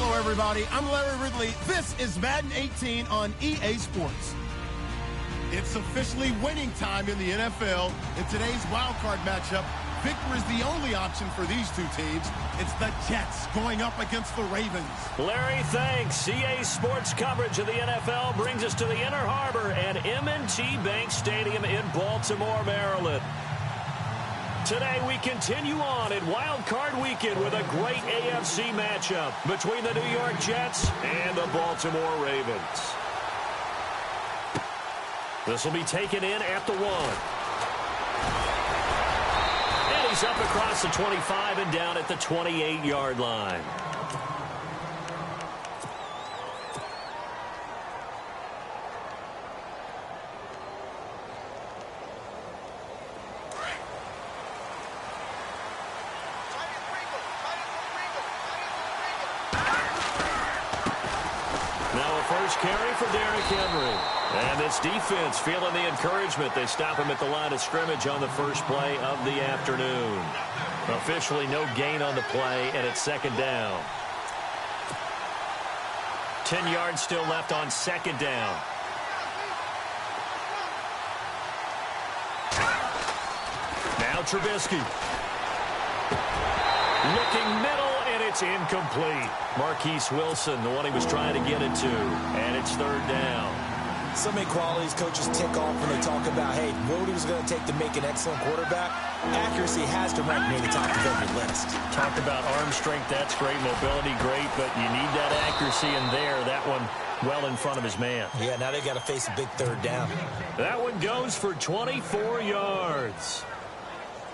Hello, everybody. I'm Larry Ridley. This is Madden 18 on EA Sports. It's officially winning time in the NFL. In today's wildcard matchup, victory is the only option for these two teams. It's the Jets going up against the Ravens. Larry, thanks. EA Sports coverage of the NFL brings us to the Inner Harbor at M&T Bank Stadium in Baltimore, Maryland. Today we continue on in Wild Card Weekend with a great AFC matchup between the New York Jets and the Baltimore Ravens. This will be taken in at the 1. And he's up across the 25 and down at the 28-yard line. First carry for Derrick Henry. And this defense feeling the encouragement. They stop him at the line of scrimmage on the first play of the afternoon. Officially no gain on the play, and it's second down. 10 yards still left on second down. Now Trubisky. Looking middle. It's incomplete. Marquise Wilson, the one he was trying to get it to. And it's third down. So many qualities coaches tick off when they talk about, hey, what it was going to take to make an excellent quarterback. Accuracy has to rank near the top of every list. Talk about arm strength. That's great. Mobility, great. But you need that accuracy in there. That one well in front of his man. Yeah, now they got to face a big third down. That one goes for 24 yards.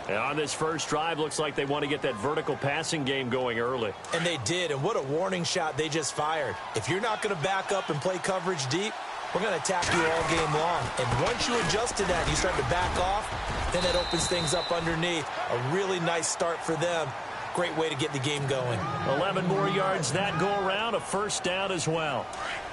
And on this first drive, looks like they want to get that vertical passing game going early. And they did, and what a warning shot they just fired. If you're not going to back up and play coverage deep, we're going to attack you all game long. And once you adjust to that and you start to back off, then it opens things up underneath. A really nice start for them. Great way to get the game going. 11 more yards that go around, a first down as well.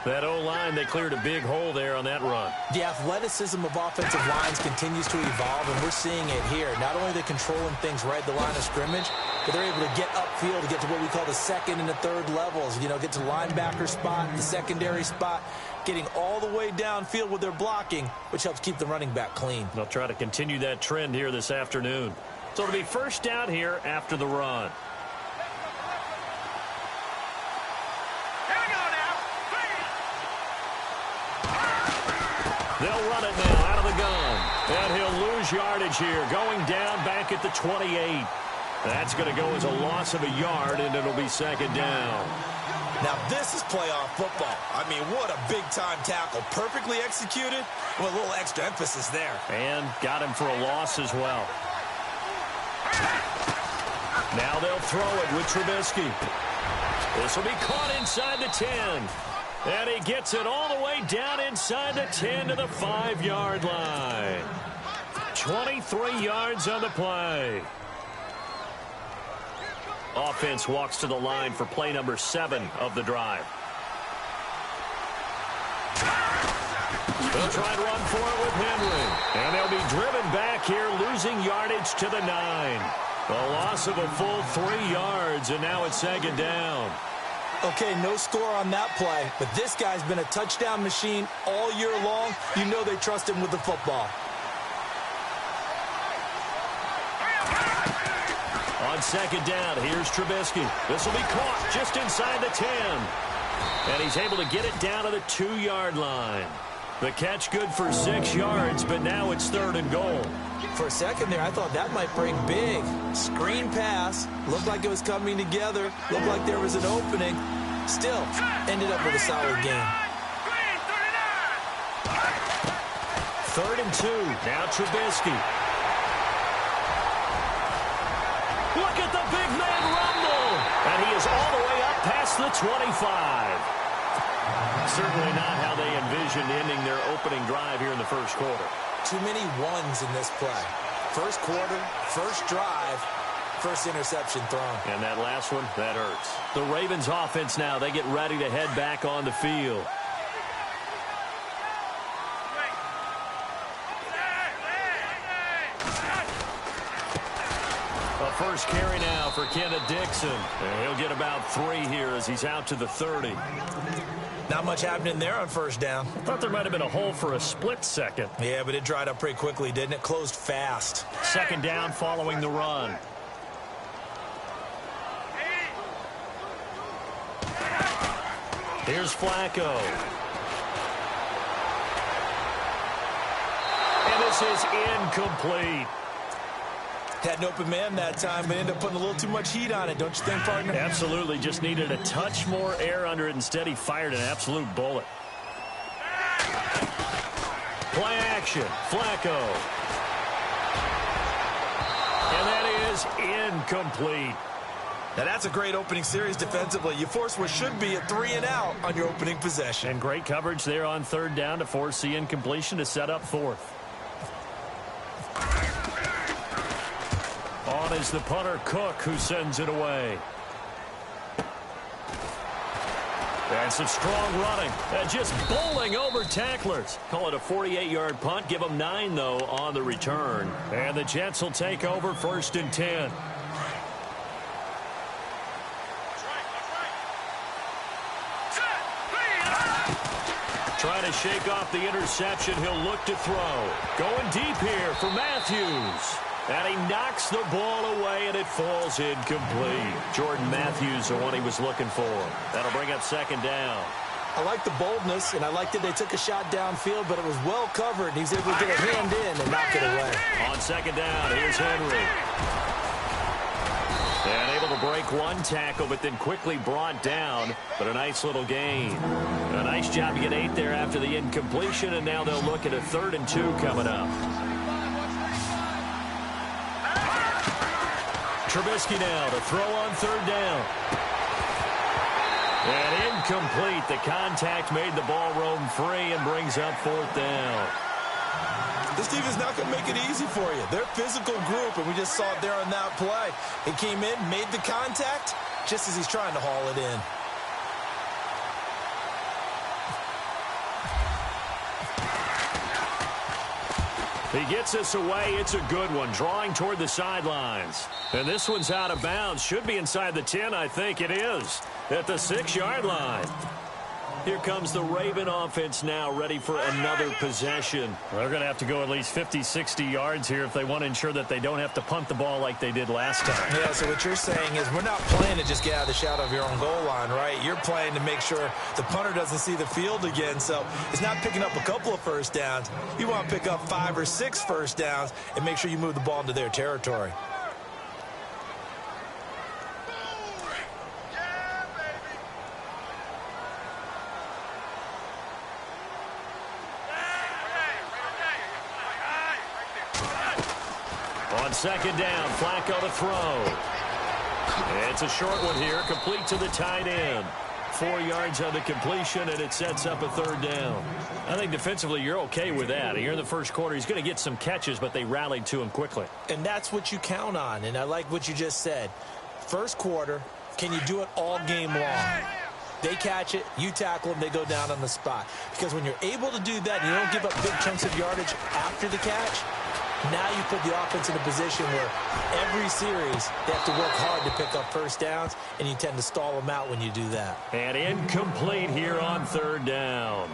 That O-line, they cleared a big hole there on that run. The athleticism of offensive lines continues to evolve, and we're seeing it here. Not only are they controlling things right at the line of scrimmage, but they're able to get upfield to get to what we call the second and the third levels. You know, get to linebacker spot, the secondary spot, getting all the way downfield with their blocking, which helps keep the running back clean. They'll try to continue that trend here this afternoon. So it'll be first down here after the run. They'll run it now out of the gun. And he'll lose yardage here. Going down back at the 28. That's going to go as a loss of a yard, and it'll be second down. Now this is playoff football. I mean, what a big-time tackle. Perfectly executed. Well, a little extra emphasis there. And got him for a loss as well. Now they'll throw it with Trubisky. This will be caught inside the 10. And he gets it all the way down inside the 10 to the 5-yard line. 23 yards on the play. Offense walks to the line for play number 7 of the drive. They'll try and run for it with Henry. And they'll be driven back here, losing yardage to the 9. A loss of a full 3 yards, and now it's second down. Okay, no score on that play, but this guy's been a touchdown machine all year long. You know they trust him with the football. On second down, here's Trubisky. This will be caught just inside the 10. And he's able to get it down to the 2-yard line. The catch good for 6 yards, but now it's third and goal. For a second there, I thought that might break big. Screen pass. Looked like it was coming together. Looked like there was an opening. Still, ended up with a solid game. Third and 2. Now Trubisky. Look at the big man rumble. And he is all the way up past the 25. Certainly not how they envisioned ending their opening drive here in the first quarter. Too many ones in this play. First quarter, first drive, first interception thrown. And that last one, that hurts. The Ravens offense now, they get ready to head back on the field. A first carry now for Kenneth Dixon. And he'll get about 3 here as he's out to the 30. Not much happening there on first down. Thought there might have been a hole for a split second. Yeah, but it dried up pretty quickly, didn't it? Closed fast. Second down following the run. Here's Flacco. And this is incomplete. Had an open man that time, but ended up putting a little too much heat on it, don't you think, partner? Absolutely. Just needed a touch more air under it. Instead, he fired an absolute bullet. Play action. Flacco. And that is incomplete. Now, that's a great opening series defensively. You force what should be a 3-and-out on your opening possession. And great coverage there on third down to force the incompletion to set up fourth. On is the punter, Cook, who sends it away. And some strong running. Just bowling over tacklers. Call it a 48-yard punt. Give them 9, though, on the return. And the Jets will take over 1st and 10. Trying to shake off the interception. He'll look to throw. Going deep here for Matthews. And he knocks the ball away, and it falls incomplete. Jordan Matthews, the one he was looking for. That'll bring up second down. I like the boldness, and I like that they took a shot downfield, but it was well covered. He's able to get a hand in and knock it away. On second down, here's Henry. And able to break one tackle, but then quickly brought down. But a nice little gain. A nice job to get 8 there after the incompletion, and now they'll look at a 3rd and 2 coming up. Trubisky now to throw on third down. And incomplete. The contact made the ball roam free and brings up 4th down. This team is not going to make it easy for you. They're a physical group, and we just saw it there on that play. He came in, made the contact, just as he's trying to haul it in. He gets this away. It's a good one. Drawing toward the sidelines. And this one's out of bounds. Should be inside the 10. I think it is. At the 6-yard line. Here comes the Raven offense now, ready for another possession. They're going to have to go at least 50, 60 yards here if they want to ensure that they don't have to punt the ball like they did last time. Yeah, so what you're saying is we're not playing to just get out of the shadow of your own goal line, right? You're playing to make sure the punter doesn't see the field again. So it's not picking up a couple of first downs. You want to pick up 5 or 6 first downs and make sure you move the ball into their territory. On second down, Flacco to throw. It's a short one here, complete to the tight end. 4 yards on the completion, and it sets up a 3rd down. I think defensively you're okay with that. Here in the first quarter, he's going to get some catches, but they rallied to him quickly. And that's what you count on, and I like what you just said. First quarter, can you do it all game long? They catch it, you tackle them, they go down on the spot. Because when you're able to do that, and you don't give up big chunks of yardage after the catch, now you put the offense in a position where every series they have to work hard to pick up first downs, and you tend to stall them out when you do that. And incomplete here on 3rd down.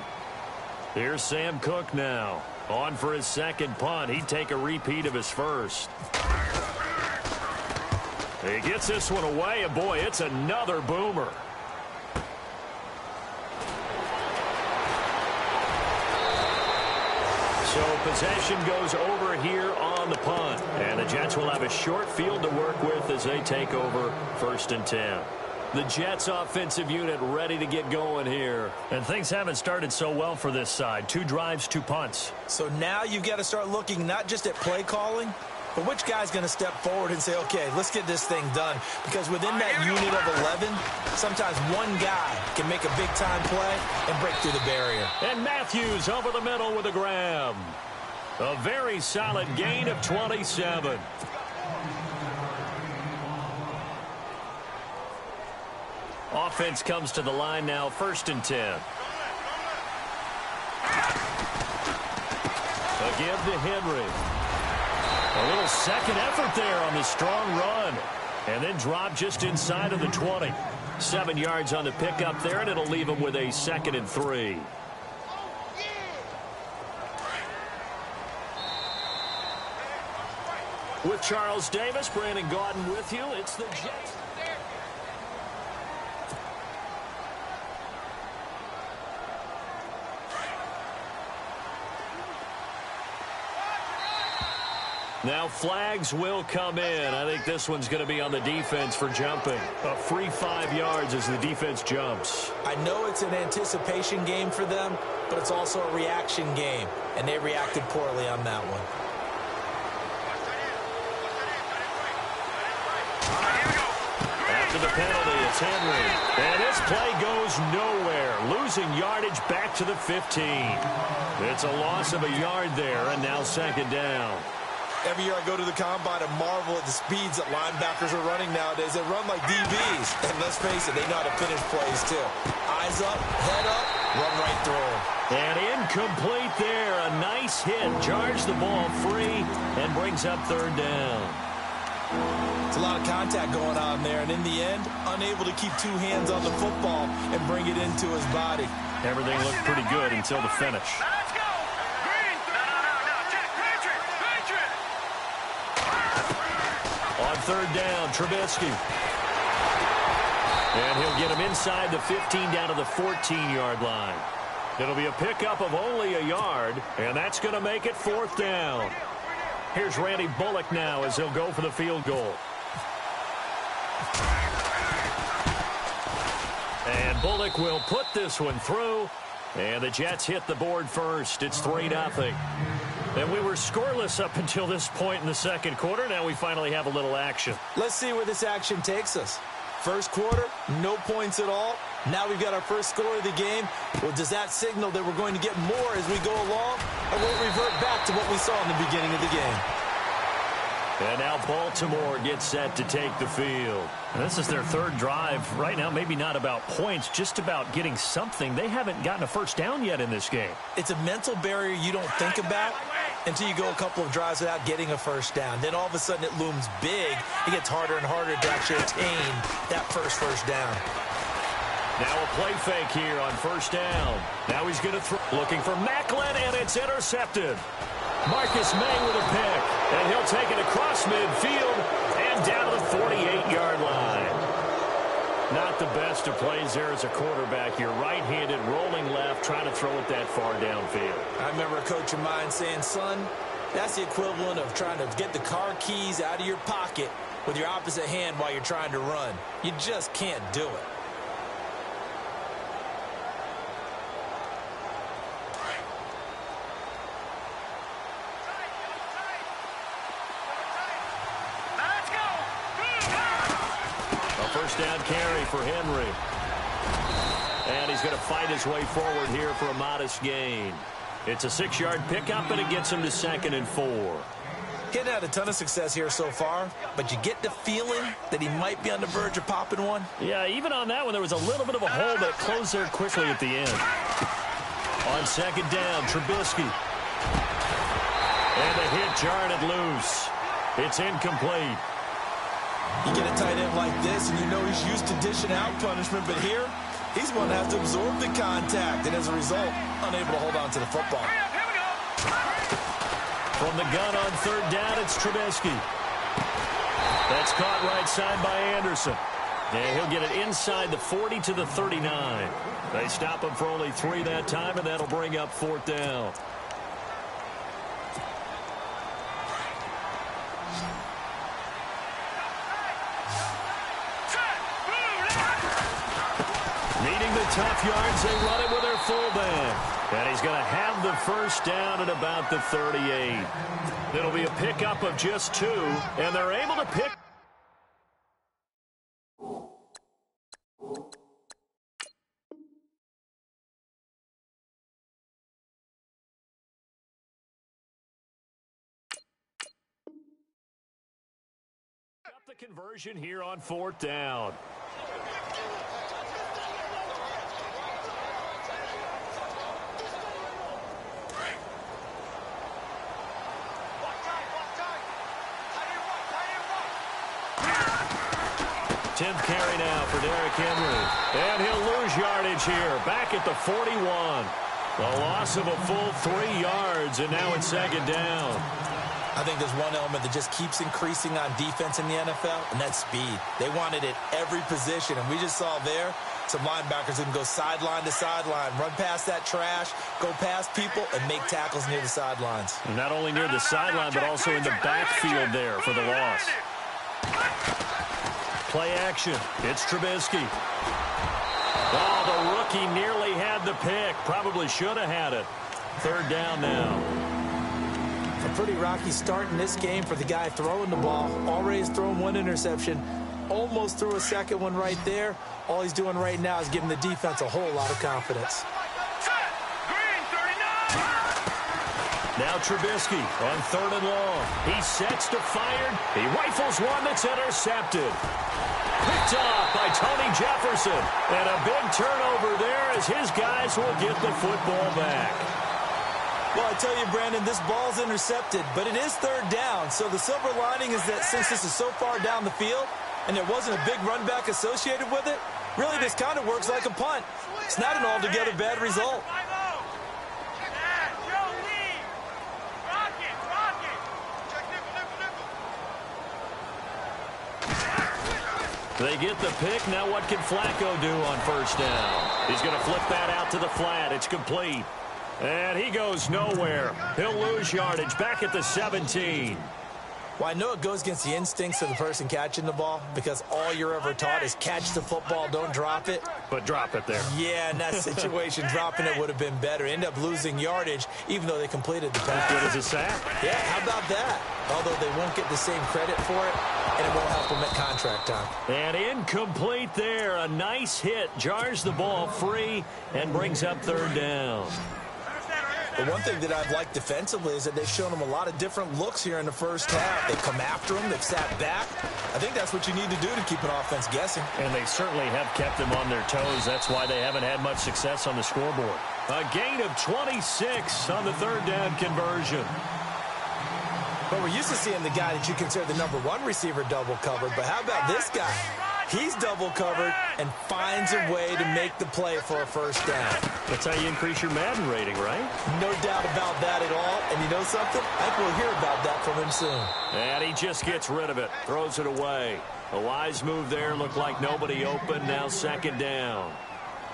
Here's Sam Cook now. On for his second punt. He'd take a repeat of his first. He gets this one away, and boy, it's another boomer. So possession goes over here on the punt. And the Jets will have a short field to work with as they take over 1st and 10. The Jets offensive unit ready to get going here. And things haven't started so well for this side. 2 drives, 2 punts. So now you've got to start looking not just at play calling, but which guy's going to step forward and say, okay, let's get this thing done. Because within that unit of 11, sometimes one guy can make a big-time play and break through the barrier. And Matthews over the middle with a grab. A very solid gain of 27. Offense comes to the line now, 1st and 10. A give to Henry. A little second effort there on the strong run. And then drop just inside of the 20. 7 yards on the pickup there, and it'll leave him with a 2nd and 3. With Charles Davis, Brandon Gaudin with you. It's the Jets. Now flags will come in. I think this one's going to be on the defense for jumping. A free 5 yards as the defense jumps. I know it's an anticipation game for them, but it's also a reaction game, and they reacted poorly on that one. After the penalty, it's Henry. And this play goes nowhere. Losing yardage back to the 15. It's a loss of a yard there, and now 2nd down. Every year I go to the combine and marvel at the speeds that linebackers are running nowadays. They run like DBs. And let's face it, they know how to finish plays too. Eyes up, head up, run right through them. And incomplete there. A nice hit. Jars the ball free and brings up 3rd down. It's a lot of contact going on there. And in the end, unable to keep 2 hands on the football and bring it into his body. Everything looked pretty good until the finish. On 3rd down, Trubisky. And he'll get him inside the 15 down to the 14-yard line. It'll be a pickup of only a yard, and that's going to make it 4th down. Here's Randy Bullock now as he'll go for the field goal. And Bullock will put this one through, and the Jets hit the board first. It's 3-0. And we were scoreless up until this point in the 2nd quarter. Now we finally have a little action. Let's see where this action takes us. First quarter, no points at all. Now we've got our first score of the game. Well, does that signal that we're going to get more as we go along? Or will it revert back to what we saw in the beginning of the game? And now Baltimore gets set to take the field. And this is their 3rd drive. Right now, maybe not about points, just about getting something. They haven't gotten a first down yet in this game. It's a mental barrier you don't think about until you go a couple of drives without getting a first down. Then all of a sudden it looms big. It gets harder and harder to actually attain that first down. Now a play fake here on 1st down. Now he's going to throw. Looking for Macklin, and it's intercepted. Marcus May with a pick, and he'll take it across midfield and down to the 48-yard line. Not the best of plays there as a quarterback. You're right-handed, rolling left, trying to throw it that far downfield. I remember a coach of mine saying, son, that's the equivalent of trying to get the car keys out of your pocket with your opposite hand while you're trying to run. You just can't do it. First down carry for Henry. And he's going to fight his way forward here for a modest gain. It's a 6-yard pickup, and it gets him to 2nd and 4. He hadn't had a ton of success here so far, but you get the feeling that he might be on the verge of popping one. Yeah, even on that one, there was a little bit of a hole, but it closed there quickly at the end. On 2nd down, Trubisky. And the hit jarred it loose. It's incomplete. You get a tight end like this, and you know he's used to dishing out punishment, but here, he's going to have to absorb the contact, and as a result, unable to hold on to the football. From the gun on 3rd down, it's Trubisky. That's caught right side by Anderson. And he'll get it inside the 40 to the 39. They stop him for only 3 that time, and that'll bring up 4th down. Needing the tough yards, they run it with their fullback. And he's going to have the first down at about the 38. It'll be a pickup of just 2, and they're able to pick. Up the conversion here on 4th down. 10th carry now for Derrick Henry. And he'll lose yardage here. Back at the 41. A loss of a full 3 yards, and now it's second down. I think there's one element that just keeps increasing on defense in the NFL, and that's speed. They want it at every position, and we just saw there some linebackers who can go sideline to sideline, run past that trash, go past people, and make tackles near the sidelines. Not only near the sideline, but also in the backfield there for the loss. Play action. It's Trubisky. Oh, the rookie nearly had the pick. Probably should have had it. Third down now. A pretty rocky start in this game for the guy throwing the ball. Already has thrown 1 interception. Almost threw a second one right there. All he's doing right now is giving the defense a whole lot of confidence. Now Trubisky on 3rd and long. He sets to fire. He rifles one that's intercepted. Picked off by Tony Jefferson. And a big turnover there as his guys will get the football back. Well, I tell you, Brandon, this ball's intercepted, but it is 3rd down. So the silver lining is that since this is so far down the field and there wasn't a big run back associated with it, really this kind of works like a punt. It's not an altogether bad result. They get the pick. Now what can Flacco do on 1st down? He's going to flip that out to the flat. It's complete. And he goes nowhere. He'll lose yardage back at the 17. Well, I know it goes against the instincts of the person catching the ball because all you're ever taught is catch the football, don't drop it. But drop it there. Yeah, in that situation, dropping it would have been better. End up losing yardage, even though they completed the pass. As good as a sack. Yeah, how about that? Although they won't get the same credit for it, and it won't help them at contract time. And incomplete there. A nice hit. Jars the ball free and brings up 3rd down. The one thing that I've liked defensively is that they've shown them a lot of different looks here in the 1st half. They've come after them. They've sat back. I think that's what you need to do to keep an offense guessing. And they certainly have kept them on their toes. That's why they haven't had much success on the scoreboard. A gain of 26 on the 3rd down conversion. But we're used to seeing the guy that you consider the #1 receiver double covered. But how about this guy? He's double covered and finds a way to make the play for a 1st down. That's how you increase your Madden rating, right? No doubt about that at all. And you know something? I think we'll hear about that from him soon. And he just gets rid of it. Throws it away. A wise move there. Looked like nobody open. Now 2nd down.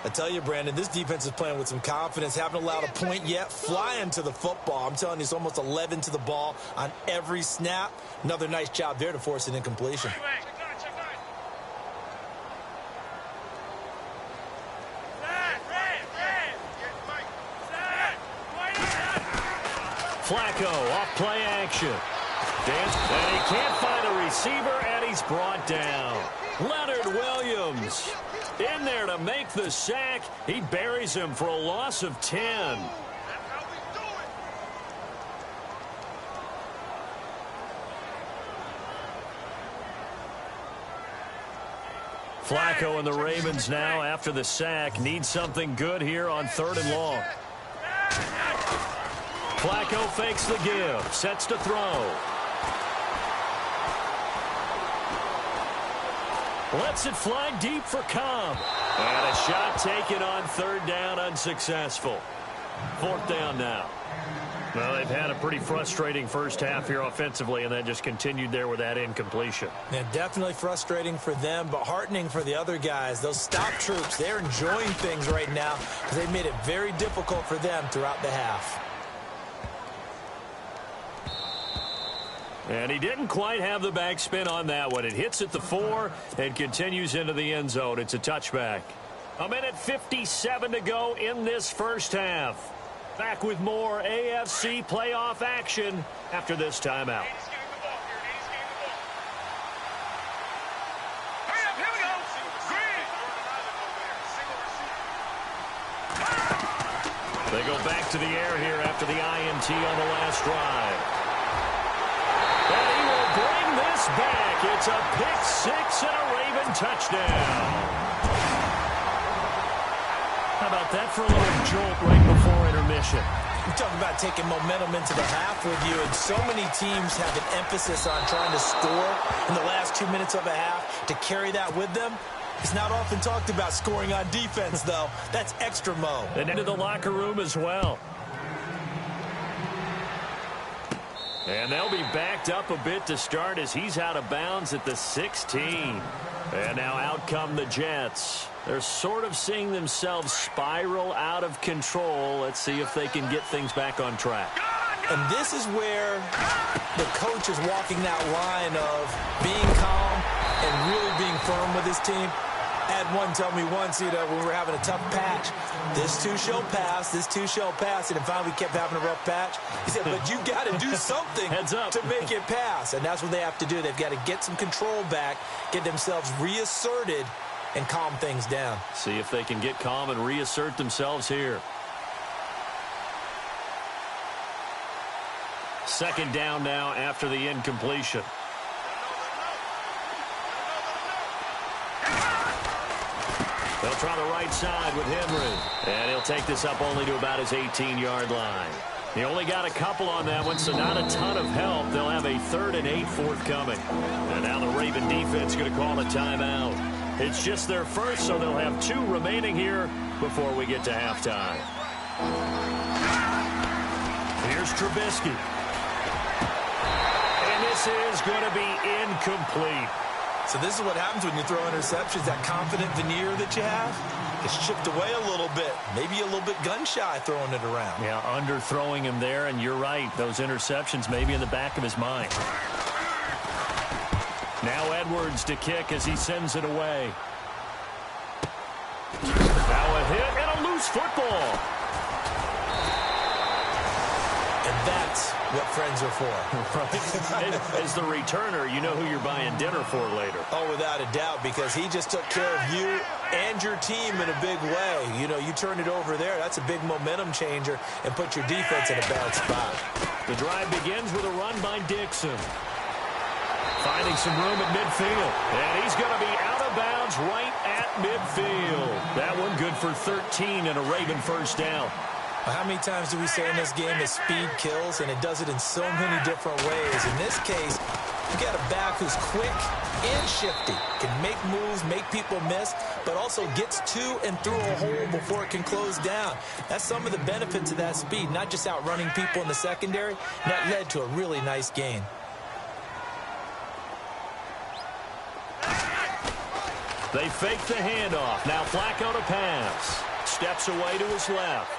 I tell you, Brandon, this defense is playing with some confidence. Haven't allowed a point yet. Flying to the football. I'm telling you, it's almost 11 to the ball on every snap. Another nice job there to force an incompletion. Flacco off play action. And he can't find a receiver, and he's brought down. Leonard Williams in there to make the sack. He buries him for a loss of 10. Flacco and the Ravens now, after the sack, need something good here on 3rd and long. Flacco fakes the give, sets to throw. Lets it fly deep for Cobb. And a shot taken on 3rd down, unsuccessful. 4th down now. Well, they've had a pretty frustrating 1st half here offensively, and then just continued there with that incompletion. Yeah, definitely frustrating for them, but heartening for the other guys. Those stop troops, they're enjoying things right now because they've made it very difficult for them throughout the half. And he didn't quite have the backspin on that one. It hits at the 4 and continues into the end zone. It's a touchback. 1:57 to go in this 1st half. Back with more AFC playoff action after this timeout. They go back to the air here after the INT on the last drive. And he will bring this back. It's a pick 6 and a Raven touchdown. How about that for a little jolt right before intermission? We talk about taking momentum into the half with you, and so many teams have an emphasis on trying to score in the last 2 minutes of a half to carry that with them. It's not often talked about scoring on defense, though. That's extra mo. And into the locker room as well. And they'll be backed up a bit to start as he's out of bounds at the 16. And now out come the Jets. They're sort of seeing themselves spiral out of control. Let's see if they can get things back on track. And this is where the coach is walking that line of being calm and really being firm with his team. I had one tell me once, when we were having a tough patch, this too shall pass, this too shall pass. And then finally we kept having a rough patch. He said, but you got to do something Heads up. to make it pass. And that's what they have to do. They've got to get some control back, get themselves reasserted, and calm things down. See if they can get calm and reassert themselves here. Second down now after the incompletion. They'll try the right side with Henry. And he'll take this up only to about his 18-yard line. He only got a couple on that one, so not a ton of help. They'll have a 3rd and 8 forthcoming. And now the Raven defense going to call a timeout. It's just their first, so they'll have 2 remaining here before we get to halftime. Here's Trubisky. And this is going to be incomplete. So this is what happens when you throw interceptions. That confident veneer that you have gets chipped away a little bit. Maybe a little bit gun-shy throwing it around. Yeah, underthrowing him there, and you're right. Those interceptions may be in the back of his mind. Now Edwards to kick as he sends it away. Now a hit and a loose football. And that's what friends are for. Right? As the returner, you know who you're buying dinner for later. Oh, without a doubt, because he just took care of you and your team in a big way. You turn it over there. That's a big momentum changer and put your defense in a bad spot. The drive begins with a run by Dixon. Finding some room at midfield. And he's going to be out of bounds right at midfield. That one good for 13 and a Raven first down. How many times do we say in this game that speed kills, and it does it in so many different ways? In this case, you got a back who's quick and shifty, can make moves, make people miss, but also gets to and through a hole before it can close down. That's some of the benefits of that speed, not just outrunning people in the secondary. And that led to a really nice gain. They fake the handoff. Now Flacco to pass. Steps away to his left.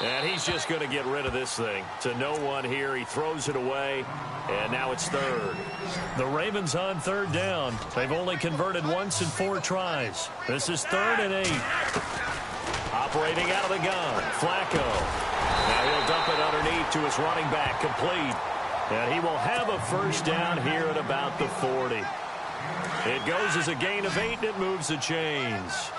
And he's just going to get rid of this thing. To no one here. He throws it away. And now it's 3rd. The Ravens on 3rd down. They've only converted once in 4 tries. This is 3rd and 8. Operating out of the gun. Flacco. Now he'll dump it underneath to his running back. Complete. And he will have a first down here at about the 40. It goes as a gain of 8, and it moves the chains.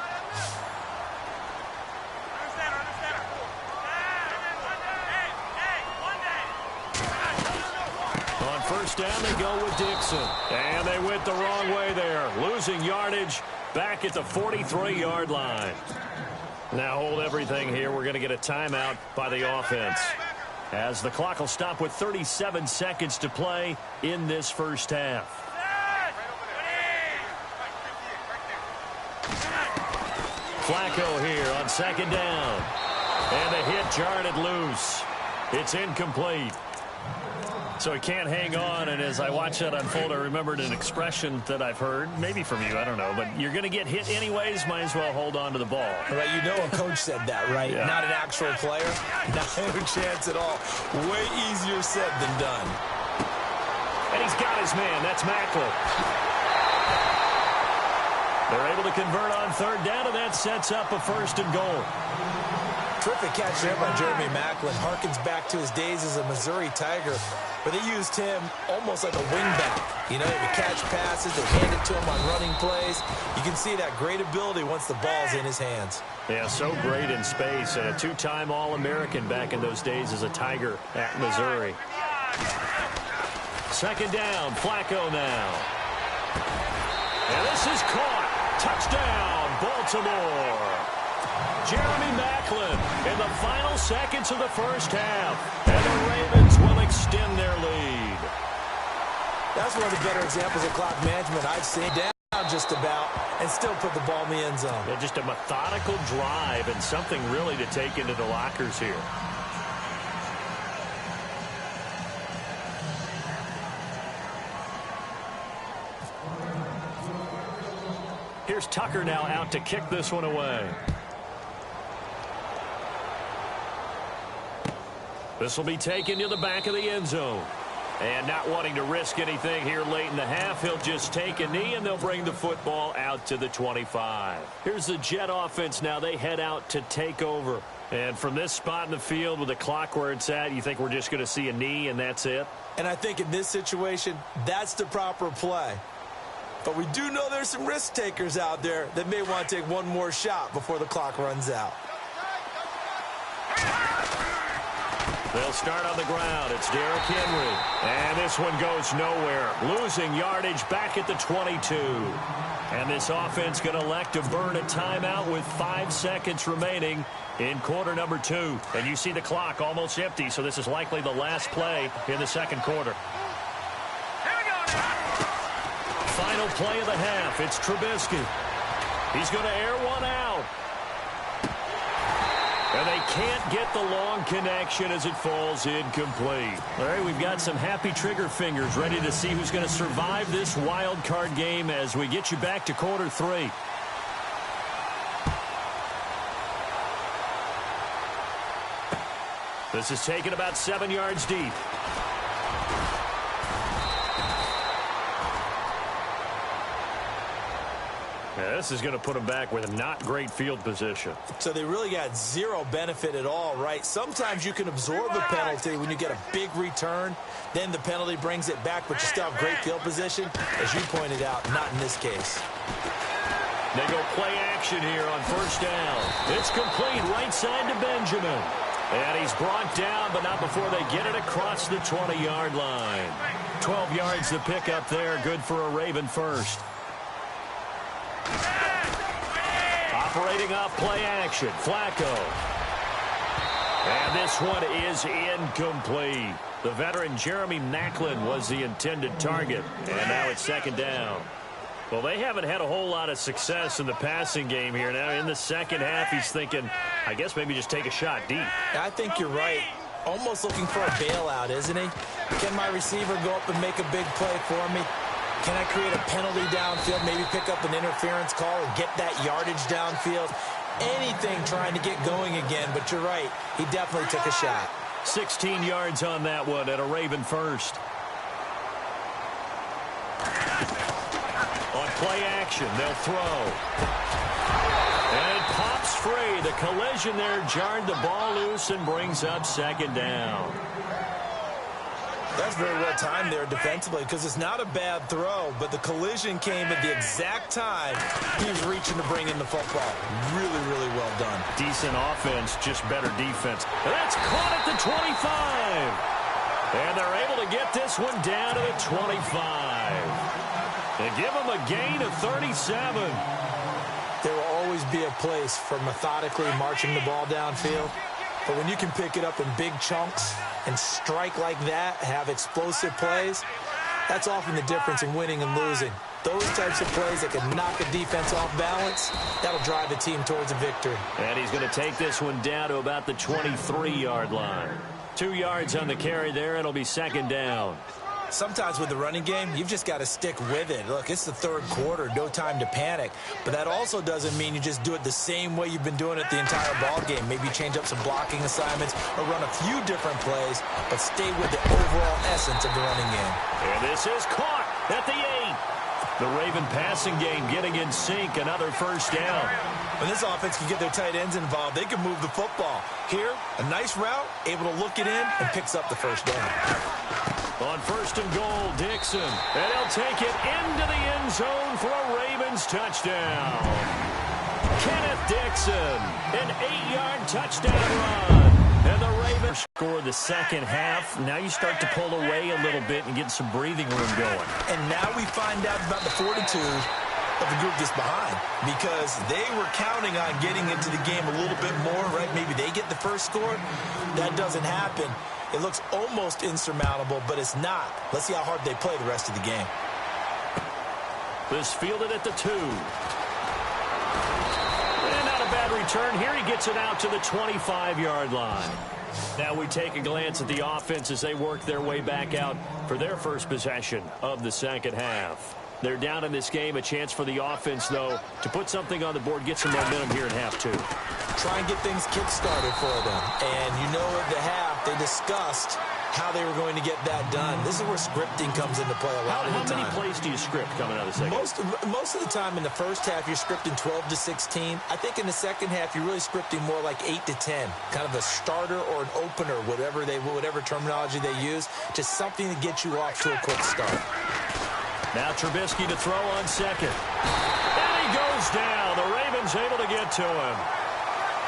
On first down, they go with Dixon. And they went the wrong way there. Losing yardage back at the 43-yard line. Now hold everything here. We're going to get a timeout by the offense, as the clock will stop with 37 seconds to play in this first half. Flacco here on 2nd down. And the hit jarred it loose. It's incomplete. So he can't hang on, and as I watch that unfold, I remembered an expression that I've heard, maybe from you, I don't know, but you're going to get hit anyways, might as well hold on to the ball. Right, a coach said that, right? Yeah. Not an actual player. Not a chance at all. Way easier said than done. And he's got his man. That's Macklin. They're able to convert on 3rd down, and that sets up a 1st and goal. Terrific catch there by Jeremy Macklin. Harkens back to his days as a Missouri Tiger, where they used him almost like a wingback. He would catch passes, they hand it to him on running plays. You can see that great ability once the ball's in his hands. Yeah, so great in space, and a 2-time All-American back in those days as a Tiger at Missouri. 2nd down, Flacco now. And this is caught. Touchdown, Baltimore. Jeremy Maclin in the final seconds of the first half. And the Ravens will extend their lead. That's one of the better examples of clock management I've seen. Down just about and still put the ball in the end zone. Yeah, just a methodical drive and something really to take into the lockers here. Here's Tucker now out to kick this one away. This will be taken to the back of the end zone. And not wanting to risk anything here late in the half, he'll just take a knee, and they'll bring the football out to the 25. Here's the Jet offense now. They head out to take over. And from this spot in the field with the clock where it's at, you think we're just going to see a knee and that's it? And I think in this situation, that's the proper play. But we do know there's some risk takers out there that may want to take one more shot before the clock runs out. They'll start on the ground. It's Derrick Henry. And this one goes nowhere. Losing yardage back at the 22. And this offense going to elect to burn a timeout with 5 seconds remaining in quarter number 2. And you see the clock almost empty, so this is likely the last play in the second quarter. Final play of the half. It's Trubisky. He's going to air one out. And they can't get the long connection as it falls incomplete. All right, we've got some happy trigger fingers ready to see who's going to survive this wild card game as we get you back to quarter 3. This is taken about 7 yards deep. Yeah, this is going to put them back with a not great field position. So they really got zero benefit at all, right? Sometimes you can absorb a penalty when you get a big return. Then the penalty brings it back, but you still have great field position. As you pointed out, not in this case. They go play action here on first down. It's complete right side to Benjamin. And he's brought down, but not before they get it across the 20-yard line. 12 yards to pick up there. Good for a Raven first. Operating off play action, Flacco. And this one is incomplete. The veteran Jeremy Maclin was the intended target. And now it's second down. Well, they haven't had a whole lot of success in the passing game here. Now in the second half, he's thinking, I guess maybe just take a shot deep. I think you're right. Almost looking for a bailout, isn't he? Can my receiver go up and make a big play for me? Can I create a penalty downfield, maybe pick up an interference call and get that yardage downfield? Anything trying to get going again, but you're right. He definitely took a shot. 16 yards on that one at a Raven first. On play action, they'll throw. And it pops free. The collision there jarred the ball loose and brings up second down. That's very well timed there defensively because it's not a bad throw, but the collision came at the exact time he was reaching to bring in the football. Really, really well done. Decent offense, just better defense. That's caught at the 25. And they're able to get this one down to the 25. They give them a gain of 37. There will always be a place for methodically marching the ball downfield. But when you can pick it up in big chunks and strike like that, have explosive plays, that's often the difference in winning and losing. Those types of plays that can knock a defense off balance, that'll drive a team towards a victory. And he's going to take this one down to about the 23-yard line. 2 yards on the carry there. It'll be second down. Sometimes with the running game, you've just got to stick with it. Look, it's the third quarter, no time to panic. But that also doesn't mean you just do it the same way you've been doing it the entire ball game. Maybe change up some blocking assignments or run a few different plays, but stay with the overall essence of the running game. And this is caught at the 8. The Raven passing game getting in sync, another first down. When this offense can get their tight ends involved, they can move the football. Here, a nice route, able to look it in, and picks up the first down. On first and goal, Dixon. And he'll take it into the end zone for a Ravens touchdown. Kenneth Dixon, an 8-yard touchdown run. And the Ravens score the second half. Now you start to pull away a little bit and get some breathing room going. And now we find out about the fortitude of the group that's behind because they were counting on getting into the game a little bit more, right? Maybe they get the first score. That doesn't happen. It looks almost insurmountable, but it's not. Let's see how hard they play the rest of the game. This fielded at the 2. And not a bad return here. He gets it out to the 25-yard line. Now we take a glance at the offense as they work their way back out for their first possession of the second half. They're down in this game. A chance for the offense, though, to put something on the board, get some momentum here in half 2. Try and get things kick-started for them. And you know at the half, they discussed how they were going to get that done. This is where scripting comes into play a lot of the time. How many plays do you script coming out of the second? Most of the time in the first half, you're scripting 12 to 16. I think in the second half, you're really scripting more like 8 to 10. Kind of a starter or an opener, whatever terminology they use, just something to get you off to a quick start. Now Trubisky to throw on second. And he goes down. The Ravens able to get to him.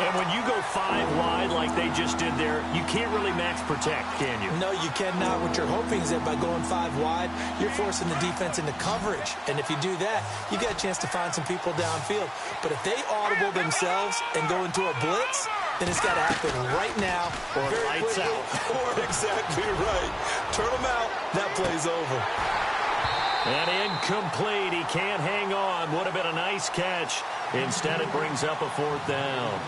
And when you go 5 wide like they just did there, you can't really max protect, can you? No, you cannot. What you're hoping is that by going 5 wide, you're forcing the defense into coverage. And if you do that, you get a chance to find some people downfield. But if they audible themselves and go into a blitz, then it's got to happen right now. Or lights out. Or exactly right. Turn them out. That play's over. And incomplete. He can't hang on. Would have been a nice catch. Instead, it brings up a 4th down.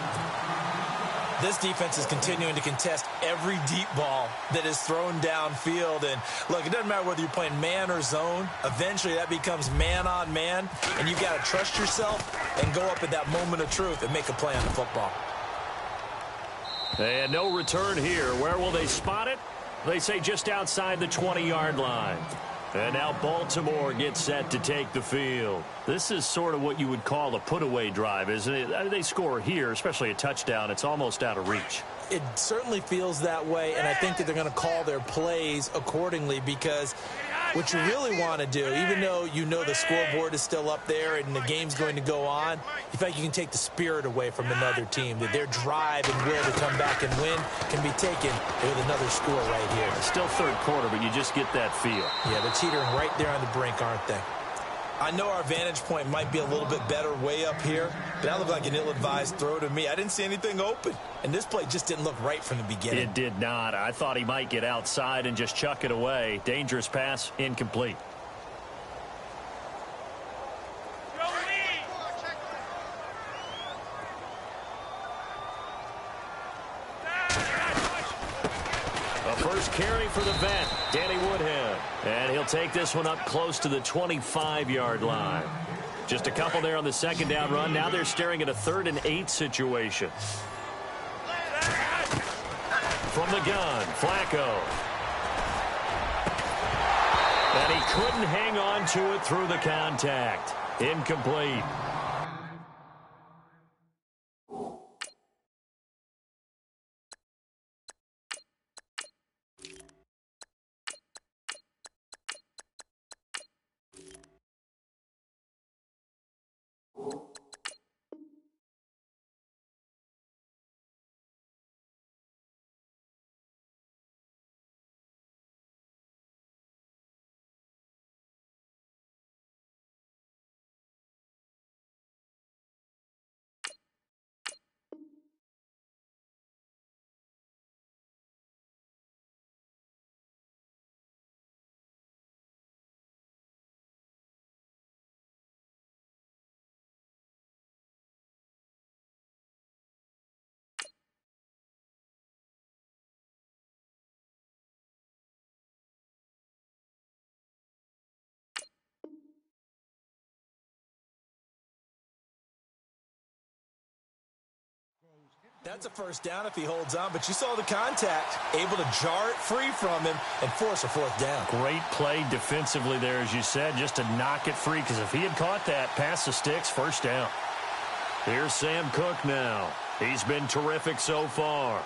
This defense is continuing to contest every deep ball that is thrown downfield. And, look, it doesn't matter whether you're playing man or zone. Eventually, that becomes man on man. And you've got to trust yourself and go up at that moment of truth and make a play on the football. And no return here. Where will they spot it? They say just outside the 20-yard line. And now Baltimore gets set to take the field. This is sort of what you would call a put-away drive, isn't it? They score here, especially a touchdown. It's almost out of reach. It certainly feels that way, and I think that they're going to call their plays accordingly because what you really want to do, even though you know the scoreboard is still up there and the game's going to go on, you feel like you can take the spirit away from another team, that their drive and will to come back and win can be taken with another score right here. It's still third quarter, but you just get that feel. Yeah, they're teetering right there on the brink, aren't they? I know our vantage point might be a little bit better way up here, but that looked like an ill-advised throw to me. I didn't see anything open, and this play just didn't look right from the beginning. It did not. I thought he might get outside and just chuck it away. Dangerous pass, incomplete. A first carry for the vet, Danny Woodhead. And he'll take this one up close to the 25-yard line. Just a couple there on the second down run. Now they're staring at a 3rd and 8 situation. From the gun, Flacco. And he couldn't hang on to it through the contact. Incomplete. That's a first down if he holds on, but you saw the contact, able to jar it free from him and force a 4th down. Great play defensively there, as you said, just to knock it free, because if he had caught that, past the sticks, first down. Here's Sam Cook now. He's been terrific so far.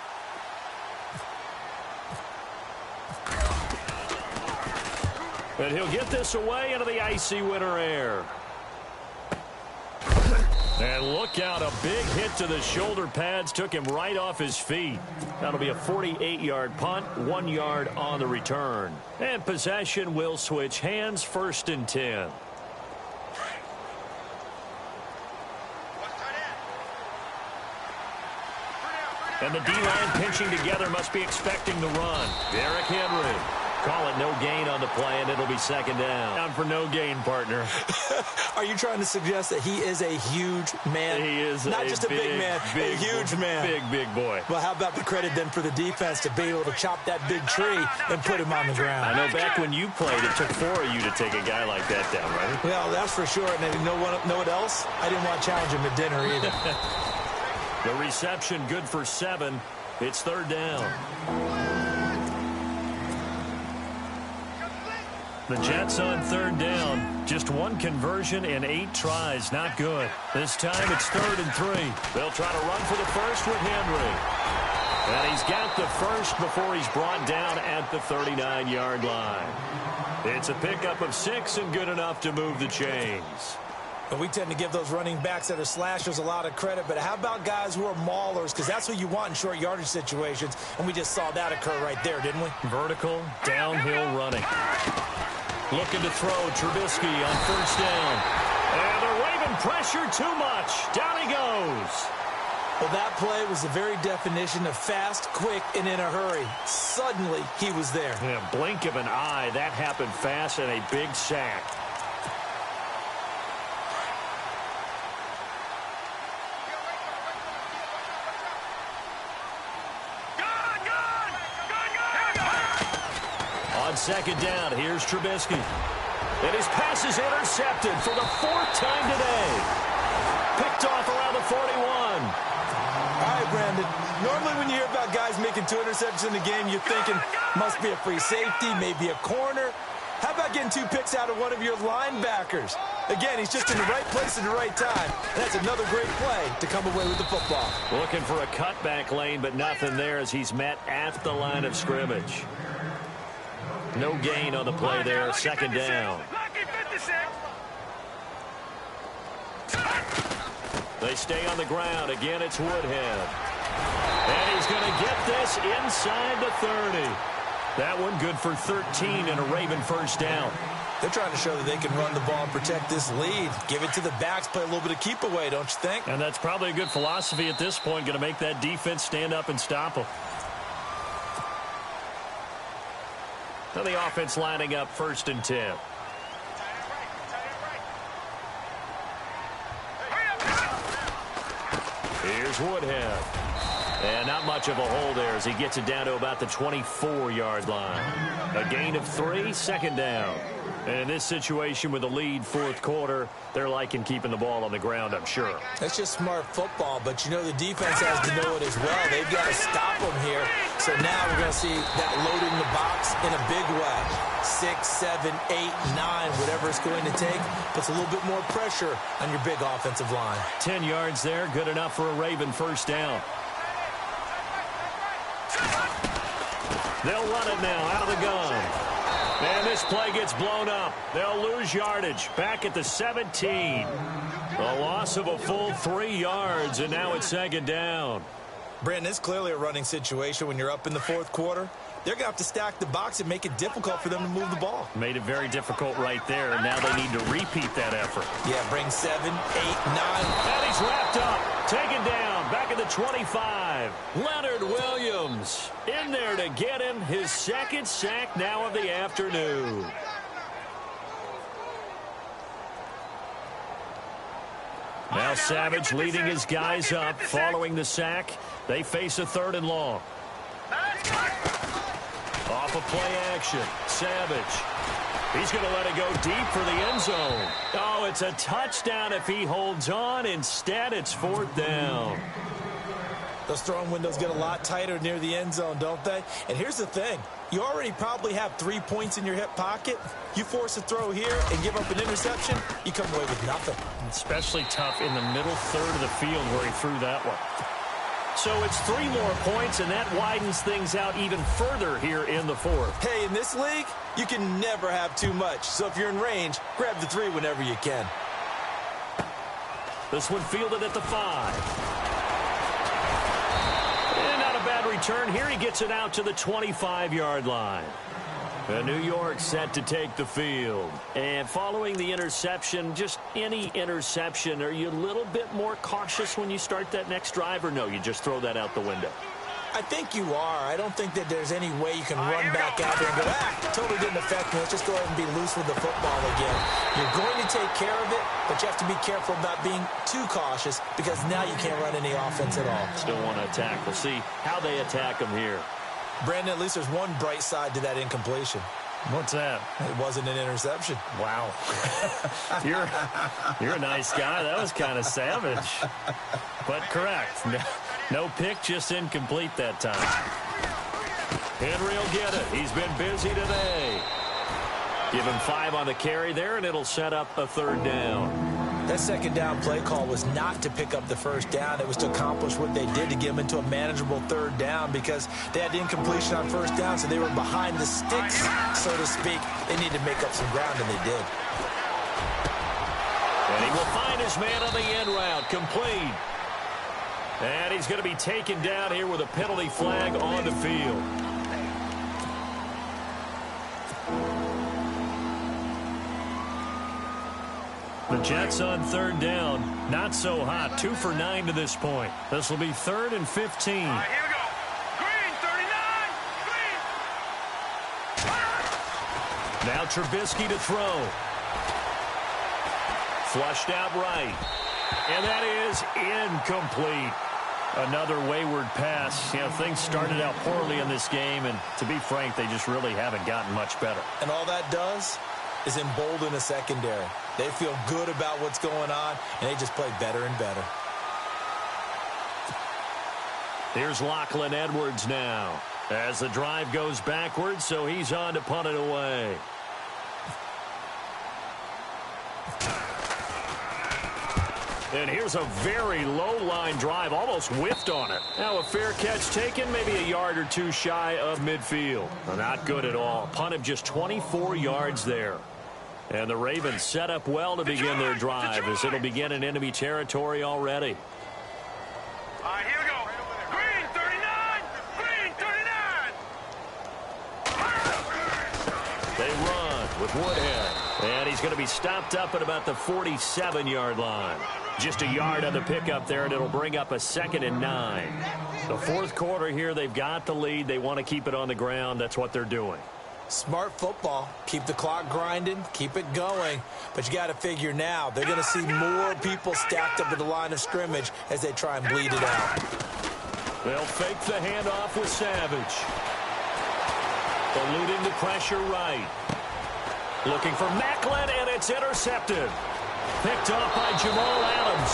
And he'll get this away into the icy winter air. And look out, a big hit to the shoulder pads took him right off his feet. That'll be a 48-yard punt, 1 yard on the return. And possession will switch hands, 1st and 10. And the D-line pinching together must be expecting the run. Derrick Henry. Call it no gain on the play, and it'll be second down. Down for no gain, partner. Are you trying to suggest that he is a huge man? He is not just a big man, a huge man. Big boy. Well, how about the credit then for the defense to be able to chop that big tree and put him on the ground? I know back when you played, it took 4 of you to take a guy like that down, right? Well, that's for sure. And you know what else? I didn't want to challenge him at dinner either. The reception good for 7. It's third down. The Jets on third down. Just 1 conversion in 8 tries. Not good. This time it's 3rd and 3. They'll try to run for the first with Henry. And he's got the first before he's brought down at the 39-yard line. It's a pickup of 6 and good enough to move the chains. But we tend to give those running backs that are slashers a lot of credit. But how about guys who are maulers? Because that's what you want in short yardage situations. And we just saw that occur right there, didn't we? Vertical, downhill running. Looking to throw Trubisky on first down. And they're waving pressure too much. Down he goes. Well, that play was the very definition of fast, quick, and in a hurry. Suddenly, he was there. In a blink of an eye, that happened fast and a big sack. Second down, here's Trubisky. And his pass is intercepted for the 4th time today. Picked off around the 41. All right, Brandon. Normally when you hear about guys making 2 interceptions in the game, you're thinking, must be a free safety, maybe a corner. How about getting 2 picks out of one of your linebackers? Again, he's just in the right place at the right time. And that's another great play to come away with the football. Looking for a cutback lane, but nothing there as he's met at the line of scrimmage. No gain on the play there. Second down. They stay on the ground. Again, it's Woodhead. And he's going to get this inside the 30. That one good for 13 and a Raven first down. They're trying to show that they can run the ball and protect this lead. Give it to the backs, play a little bit of keep away, don't you think? And that's probably a good philosophy at this point. Going to make that defense stand up and stop them. So the offense lining up 1st and 10. Here's Woodhead. And not much of a hole there as he gets it down to about the 24-yard line. A gain of 3, second down. And in this situation with a lead 4th quarter, they're liking keeping the ball on the ground, I'm sure. That's just smart football, but you know the defense has to know it as well. They've got to stop them here. So now we're going to see that loading the box in a big way. 6, 7, 8, 9, whatever it's going to take, puts a little bit more pressure on your big offensive line. 10 yards there, good enough for a Raven first down. They'll run it now out of the gun. And this play gets blown up. They'll lose yardage back at the 17. A loss of a full 3 yards, and now it's second down. Brandon, it's clearly a running situation when you're up in the 4th quarter. They're going to have to stack the box and make it difficult for them to move the ball. Made it very difficult right there, and now they need to repeat that effort. Yeah, bring 7, 8, 9. And he's wrapped up, taken down, back at the 25. Leonard Williams in there to get him his 2nd sack now of the afternoon. Now Savage leading his guys up following the sack. They face a 3rd and long. Off of play action, Savage. He's going to let it go deep for the end zone. Oh, it's a touchdown if he holds on. Instead, it's 4th down. Those throwing windows get a lot tighter near the end zone, don't they? And here's the thing. You already probably have 3 points in your hip pocket. You force a throw here and give up an interception, you come away with nothing. Especially tough in the middle 3rd of the field where he threw that one. So it's 3 more points, and that widens things out even further here in the 4th. Hey, in this league, you can never have too much. So if you're in range, grab the 3 whenever you can. This one fielded at the 5. And not a bad return here. He gets it out to the 25-yard line. New York set to take the field. And following the interception, just any interception, are you a little bit more cautious when you start that next drive, or no, you just throw that out the window? I think you are. I don't think that there's any way you can run back out there and go, totally didn't affect me. Let's just go ahead and be loose with the football again. You're going to take care of it, but you have to be careful about being too cautious because now you can't run any offense at all. Still want to attack. We'll see how they attack them here. Brandon, at least there's one bright side to that incompletion. What's that? It wasn't an interception. Wow. You're a nice guy. That was kind of savage. But correct. No pick, just incomplete that time. Henry will get it. He's been busy today. Give him 5 on the carry there, and it'll set up a 3rd down. That 2nd down play call was not to pick up the 1st down. It was to accomplish what they did to get them into a manageable 3rd down because they had incompletion on 1st down, so they were behind the sticks, so to speak. They needed to make up some ground, and they did. And he will find his man on the end route, complete. And he's going to be taken down here with a penalty flag on the field. The Jets on 3rd down. Not so hot. 2 for 9 to this point. This will be 3rd and 15. Here we go. Green, 39. Green. Now Trubisky to throw. Flushed out right. And that is incomplete. Another wayward pass. You know, things started out poorly in this game, and to be frank, they just really haven't gotten much better. And all that does is embolden the secondary. They feel good about what's going on, and they just play better and better. Here's Lachlan Edwards now as the drive goes backwards, so he's on to punt it away. And here's a very low-line drive, almost whiffed on it. Now a fair catch taken, maybe a yard or 2 shy of midfield. Not good at all. Punt of just 24 yards there. And the Ravens set up well to begin their drive as it'll begin in enemy territory already. All right, here we go. Green, 39. Green, 39. They run with Woodhead. And he's going to be stopped up at about the 47-yard line. Just a yard on the pickup there, and it'll bring up a 2nd and 9. The 4th quarter here, they've got the lead. They want to keep it on the ground. That's what they're doing. Smart football. Keep the clock grinding. Keep it going. But you got to figure now, they're going to see more people stacked up at the line of scrimmage as they try and bleed it out. They'll fake the handoff with Savage. Eluding the pressure right. Looking for Macklin, and it's intercepted. Picked off by Jamal Adams.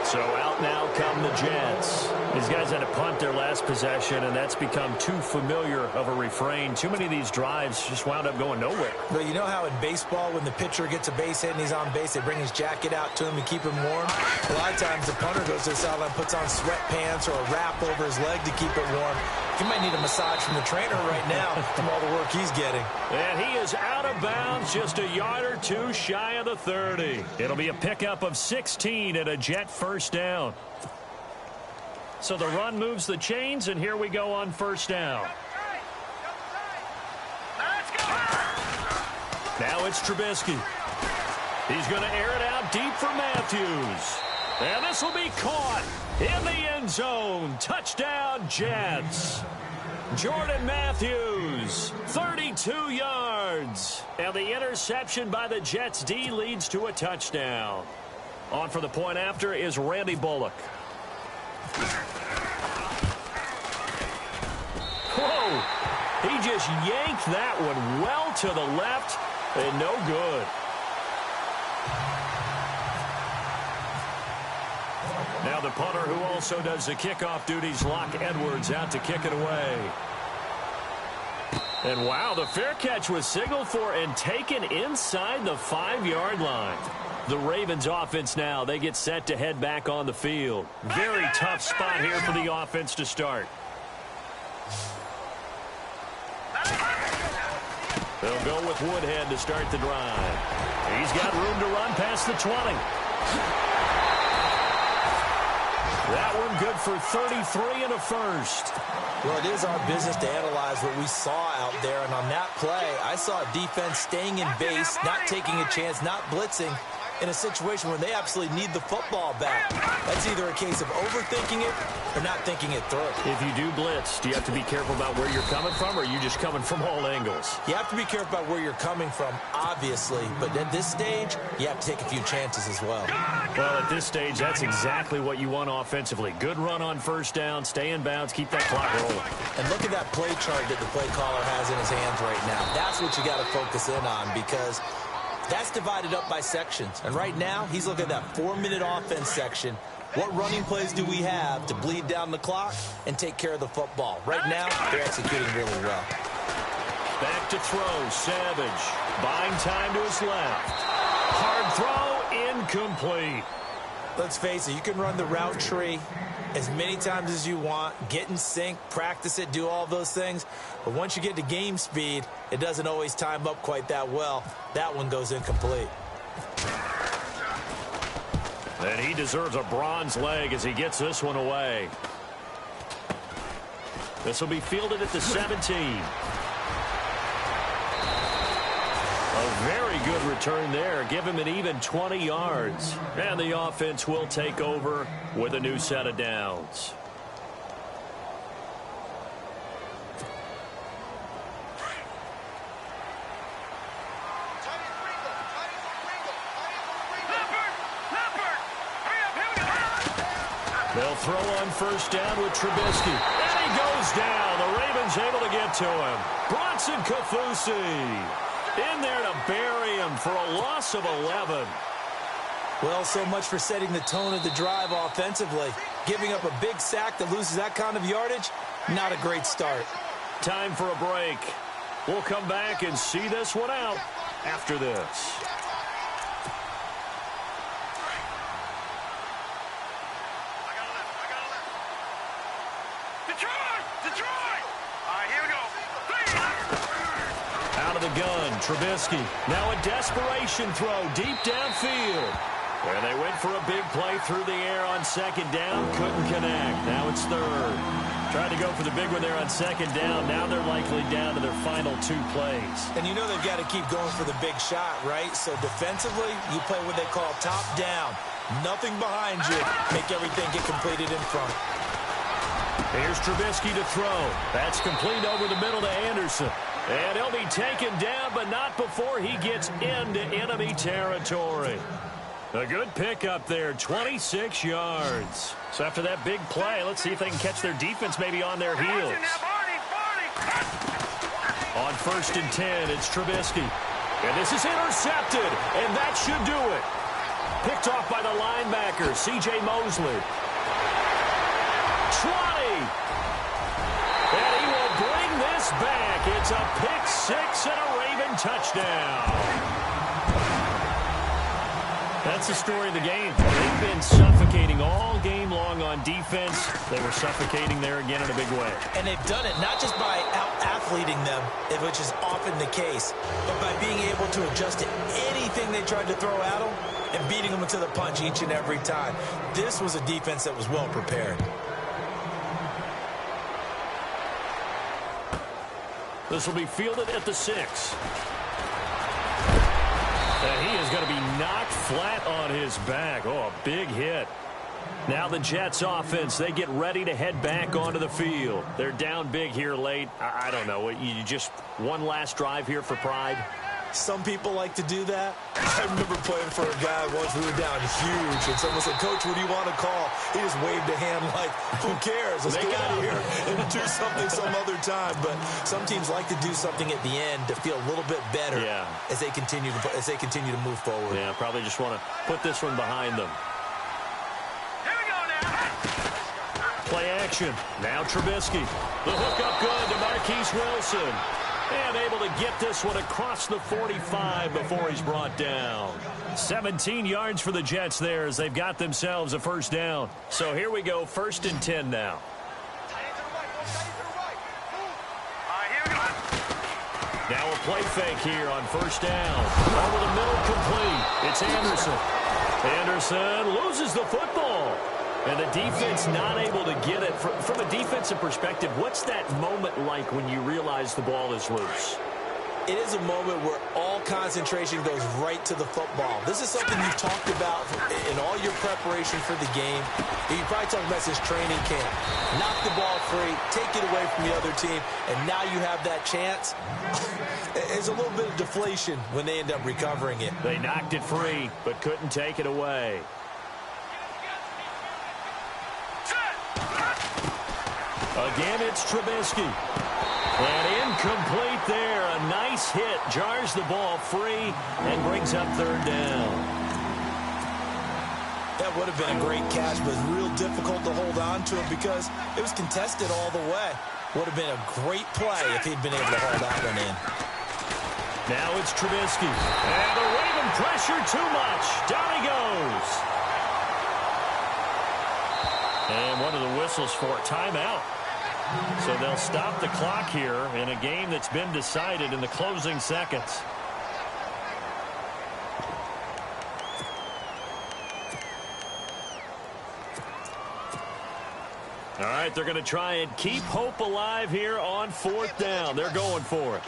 So out now come the Jets. These guys had to punt their last possession, and that's become too familiar of a refrain. Too many of these drives just wound up going nowhere. But you know how in baseball, when the pitcher gets a base hit and he's on base, they bring his jacket out to him to keep him warm? A lot of times the punter goes to the sideline, puts on sweatpants or a wrap over his leg to keep it warm. He might need a massage from the trainer right now from all the work he's getting. And he is out of bounds, just a yard or 2 shy of the 30. It'll be a pickup of 16 and a Jet 1st down. So the run moves the chains, and here we go on 1st down. Now it's Trubisky. He's going to air it out deep for Matthews. And this will be caught in the end zone. Touchdown, Jets. Jordan Matthews, 32 yards. And the interception by the Jets D leads to a touchdown. On for the point after is Randy Bullock. Whoa! He just yanked that one well to the left and no good. Now the punter who also does the kickoff duties, Locke Edwards, out to kick it away. And wow, the fair catch was signaled for and taken inside the 5-yard line. The Ravens offense now, they get set to head back on the field. Very tough spot here for the offense to start. They'll go with Woodhead to start the drive. He's got room to run past the 20. That one good for 33 and a first. Well, it is our business to analyze what we saw out there, and on that play, I saw a defense staying in base, not taking a chance, not blitzing, in a situation where they absolutely need the football back. That's either a case of overthinking it or not thinking it through. If you do blitz, do you have to be careful about where you're coming from, or are you just coming from all angles? You have to be careful about where you're coming from, obviously, but at this stage, you have to take a few chances as well. Well, at this stage, that's exactly what you want offensively. Good run on first down, stay in bounds, keep that clock rolling. And look at that play chart that the play caller has in his hands right now. That's what you got to focus in on, because that's divided up by sections. And right now, he's looking at that 4-minute offense section. What running plays do we have to bleed down the clock and take care of the football? Right now, they're executing really well. Back to throw, Savage. Buying time to his left. Hard throw, incomplete. Let's face it, you can run the route tree as many times as you want, get in sync, practice it, do all those things. But once you get to game speed, it doesn't always time up quite that well. That one goes incomplete. And he deserves a bronze leg as he gets this one away. This will be fielded at the 17. A very good return there. Give him an even 20 yards. And the offense will take over with a new set of downs. They'll throw on first down with Trubisky. And he goes down. The Ravens able to get to him. Bronson Kafusi in there to bury him for a loss of 11. Well, so much for setting the tone of the drive offensively. Giving up a big sack that loses that kind of yardage, not a great start. Time for a break. We'll come back and see this one out after this. Out of the gun, Trubisky. Now a desperation throw deep downfield. And they went for a big play through the air on second down. Couldn't connect. Now it's third. Tried to go for the big one there on second down. Now they're likely down to their final 2 plays. And you know they've got to keep going for the big shot, right? So defensively, you play what they call top down. Nothing behind you. Make everything get completed in front. Here's Trubisky to throw. That's complete over the middle to Anderson. And he'll be taken down, but not before he gets into enemy territory. A good pickup there, 26 yards. So after that big play, let's see if they can catch their defense maybe on their heels. On first and 10, it's Trubisky. And this is intercepted, and that should do it. Picked off by the linebacker, C.J. Mosley. 20. And he will bring this back. It's a pick 6 and a Raven touchdown. That's the story of the game. They've been suffocating all game long on defense. They were suffocating there again in a big way. And they've done it not just by out-athleting them, which is often the case, but by being able to adjust to anything they tried to throw at them and beating them to the punch each and every time. This was a defense that was well prepared. This will be fielded at the 6. And he is going to be knocked flat on his back. Oh, a big hit. Now the Jets offense, they get ready to head back onto the field. They're down big here late. I don't know. You just one last drive here for pride? Some people like to do that. I remember playing for a guy once. We were down huge, and someone said, "Coach, what do you want to call?" He just waved a hand like, "Who cares? Let's get out of here and do something some other time." But some teams like to do something at the end to feel a little bit better as they continue to move forward. Yeah, probably just want to put this one behind them. Here we go now. Play action. Now Trubisky. The hook up good to Marquise Wilson. And able to get this one across the 45 before he's brought down. 17 yards for the Jets there as they've got themselves a first down. So here we go, first and 10 now. Now a play fake here on first down. Over the middle, complete. It's Anderson. Anderson loses the football. And the defense not able to get it. From a defensive perspective, what's that moment like when you realize the ball is loose? It is a moment where all concentration goes right to the football. This is something you've talked about in all your preparation for the game. You probably talked about since training camp. Knock the ball free, take it away from the other team, and now you have that chance. There's a little bit of deflation when they end up recovering it. They knocked it free, but couldn't take it away. Again, it's Trubisky. And incomplete there. A nice hit. Jars the ball free and brings up third down. That would have been a great catch, but real difficult to hold on to it because it was contested all the way. Would have been a great play if he'd been able to hold that one in. Now it's Trubisky. And the Raven pressure too much. Down he goes. And one of the whistles for timeout. So they'll stop the clock here in a game that's been decided in the closing seconds. All right, they're going to try and keep hope alive here on fourth down. They're going for it.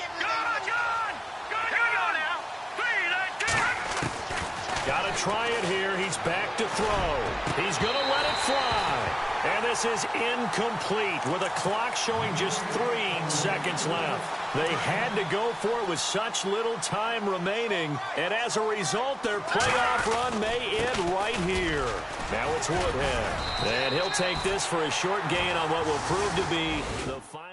Got to try it here. He's back to throw. He's going to let it fly. And this is incomplete with a clock showing just 3 seconds left. They had to go for it with such little time remaining. And as a result, their playoff run may end right here. Now it's Woodhead. And he'll take this for a short gain on what will prove to be the final.